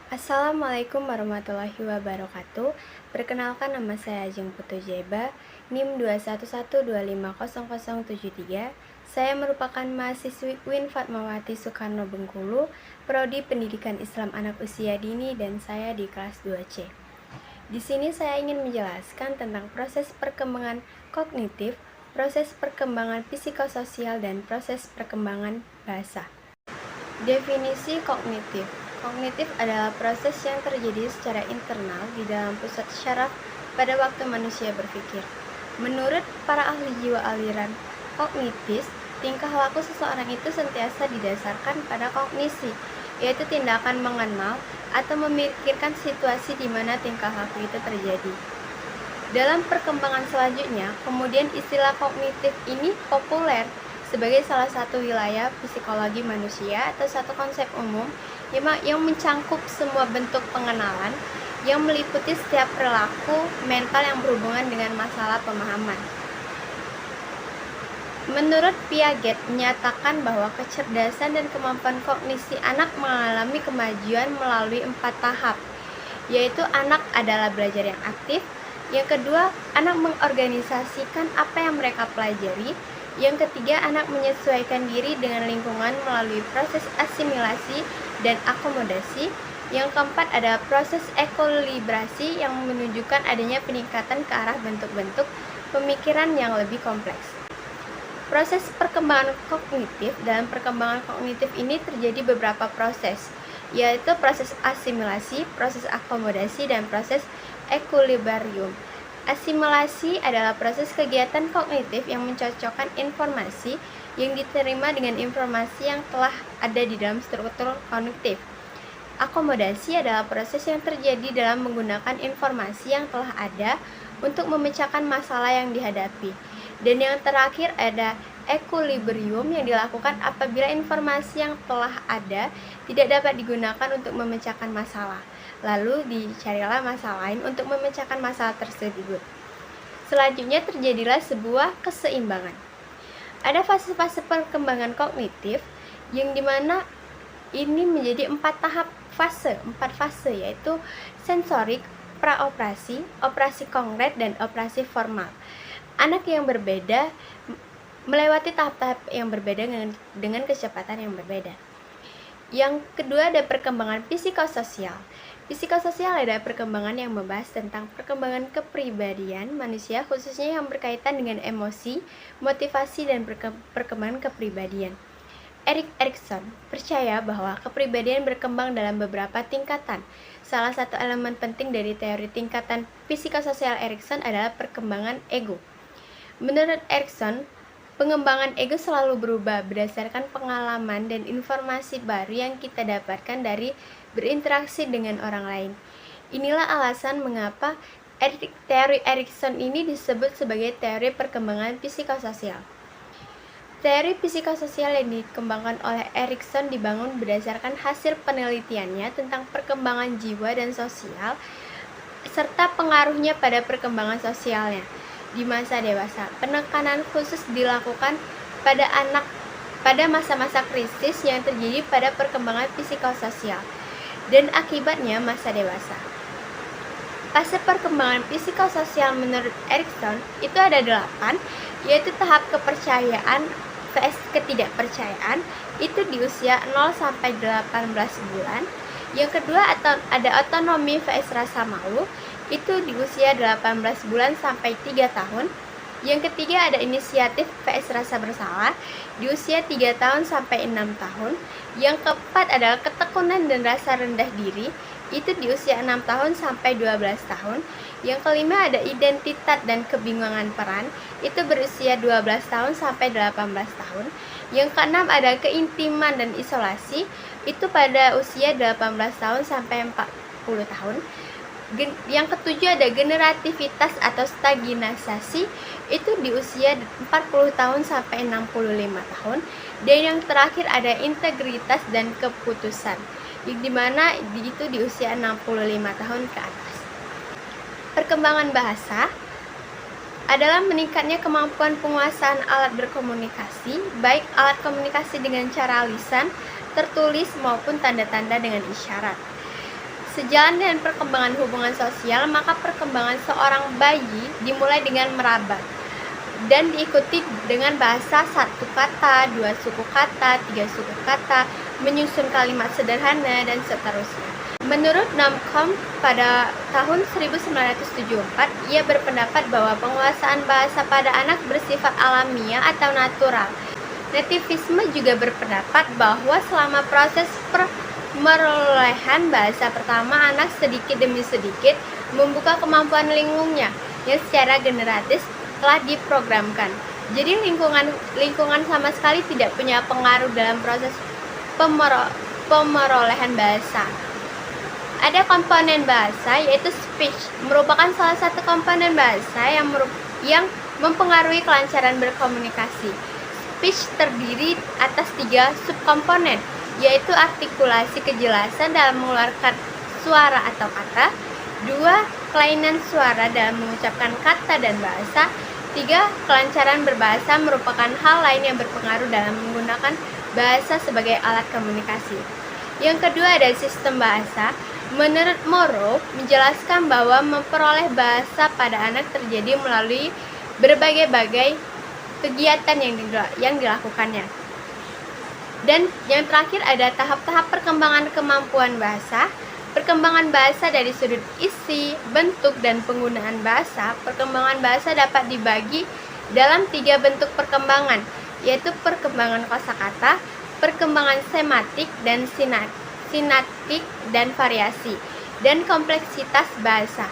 Assalamualaikum warahmatullahi wabarakatuh. Perkenalkan, nama saya Ajeng Putu Jeba, NIM 211250073. Saya merupakan mahasiswi UIN Fatmawati Soekarno Bengkulu, Prodi Pendidikan Islam Anak Usia Dini, dan saya di kelas 2C. Di sini saya ingin menjelaskan tentang proses perkembangan kognitif, proses perkembangan psikososial, dan proses perkembangan bahasa. Definisi kognitif. Kognitif adalah proses yang terjadi secara internal di dalam pusat syaraf pada waktu manusia berpikir. Menurut para ahli jiwa aliran kognitis, tingkah laku seseorang itu sentiasa didasarkan pada kognisi, yaitu tindakan mengenal atau memikirkan situasi di mana tingkah laku itu terjadi. Dalam perkembangan selanjutnya, kemudian istilah kognitif ini populer sebagai salah satu wilayah psikologi manusia atau satu konsep umum yang mencangkup semua bentuk pengenalan yang meliputi setiap perilaku mental yang berhubungan dengan masalah pemahaman. Menurut Piaget menyatakan bahwa kecerdasan dan kemampuan kognisi anak mengalami kemajuan melalui 4 tahap, yaitu anak adalah belajar yang aktif, yang kedua, anak mengorganisasikan apa yang mereka pelajari, yang ketiga, anak menyesuaikan diri dengan lingkungan melalui proses asimilasi dan akomodasi. Yang keempat adalah proses ekolibrasi yang menunjukkan adanya peningkatan ke arah bentuk-bentuk pemikiran yang lebih kompleks. Proses perkembangan kognitif. Dalam perkembangan kognitif ini terjadi beberapa proses, yaitu proses asimilasi, proses akomodasi, dan proses equilibrium. Asimilasi adalah proses kegiatan kognitif yang mencocokkan informasi yang diterima dengan informasi yang telah ada di dalam struktur kognitif. Akomodasi adalah proses yang terjadi dalam menggunakan informasi yang telah ada untuk memecahkan masalah yang dihadapi. Dan yang terakhir ada equilibrium yang dilakukan apabila informasi yang telah ada tidak dapat digunakan untuk memecahkan masalah. Lalu dicarilah masalah lain untuk memecahkan masalah tersebut. Selanjutnya terjadilah sebuah keseimbangan. Ada fase-fase perkembangan kognitif yang dimana ini menjadi 4 fase, yaitu sensorik, praoperasi, operasi konkret, dan operasi formal. Anak yang berbeda melewati tahap-tahap yang berbeda dengan kecepatan yang berbeda. Yang kedua ada perkembangan psikososial. Psikososial adalah perkembangan yang membahas tentang perkembangan kepribadian manusia, khususnya yang berkaitan dengan emosi, motivasi, dan perkembangan kepribadian. Erik Erikson percaya bahwa kepribadian berkembang dalam beberapa tingkatan. Salah satu elemen penting dari teori tingkatan psikososial Erikson adalah perkembangan ego. Menurut Erikson, pengembangan ego selalu berubah berdasarkan pengalaman dan informasi baru yang kita dapatkan dari berinteraksi dengan orang lain. Inilah alasan mengapa teori Erikson ini disebut sebagai teori perkembangan psikososial. Teori psikososial yang dikembangkan oleh Erikson dibangun berdasarkan hasil penelitiannya tentang perkembangan jiwa dan sosial serta pengaruhnya pada perkembangan sosialnya di masa dewasa. Penekanan khusus dilakukan pada anak pada masa-masa krisis yang terjadi pada perkembangan psikososial dan akibatnya masa dewasa. Fase perkembangan psikososial menurut Erikson itu ada 8, yaitu tahap kepercayaan vs ketidakpercayaan itu di usia 0 sampai 18 bulan. Yang kedua ada otonomi vs rasa malu itu di usia 18 bulan sampai 3 tahun. Yang ketiga ada inisiatif vs rasa bersalah di usia 3 tahun sampai 6 tahun. Yang keempat adalah ketekunan dan rasa rendah diri itu di usia 6 tahun sampai 12 tahun. Yang kelima ada identitas dan kebingungan peran itu berusia 12 tahun sampai 18 tahun. Yang keenam ada keintiman dan isolasi itu pada usia 18 tahun sampai 40 tahun. Yang ketujuh ada generativitas atau staginasasi itu di usia 40 tahun sampai 65 tahun. Dan yang terakhir ada integritas dan keputusan di mana itu di usia 65 tahun ke atas. Perkembangan bahasa adalah meningkatnya kemampuan penguasaan alat berkomunikasi, baik alat komunikasi dengan cara lisan, tertulis maupun tanda-tanda dengan isyarat. Sejalan dengan perkembangan hubungan sosial, maka perkembangan seorang bayi dimulai dengan meraba dan diikuti dengan bahasa 1 kata, 2 suku kata, 3 suku kata, menyusun kalimat sederhana, dan seterusnya. Menurut Noam Chomsky pada tahun 1974, ia berpendapat bahwa penguasaan bahasa pada anak bersifat alamiah atau natural. Nativisme juga berpendapat bahwa selama proses perolehan bahasa pertama, anak sedikit demi sedikit membuka kemampuan lingkungannya yang secara generatif telah diprogramkan. Jadi lingkungan sama sekali tidak punya pengaruh dalam proses pemerolehan bahasa. Ada komponen bahasa, yaitu speech, merupakan salah satu komponen bahasa yang mempengaruhi kelancaran berkomunikasi. Speech terdiri atas 3 subkomponen, yaitu artikulasi, kejelasan dalam mengeluarkan suara atau kata, 2 kelainan suara dalam mengucapkan kata dan bahasa, 3 kelancaran berbahasa merupakan hal lain yang berpengaruh dalam menggunakan bahasa sebagai alat komunikasi. Yang kedua ada sistem bahasa. Menurut Morrow, menjelaskan bahwa memperoleh bahasa pada anak terjadi melalui berbagai kegiatan yang dilakukannya. Dan yang terakhir ada tahap-tahap perkembangan kemampuan bahasa. Perkembangan bahasa dari sudut isi, bentuk, dan penggunaan bahasa. Perkembangan bahasa dapat dibagi dalam 3 bentuk perkembangan, yaitu perkembangan kosakata, perkembangan sematik dan sintaktik dan variasi, dan kompleksitas bahasa.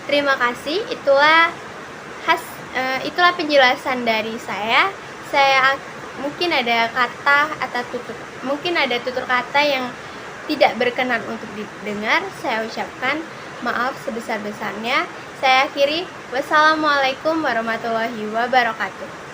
Terima kasih, itulah penjelasan dari saya. Mungkin ada tutur kata yang tidak berkenan untuk didengar. Saya ucapkan maaf sebesar-besarnya. Saya akhiri, wassalamualaikum warahmatullahi wabarakatuh.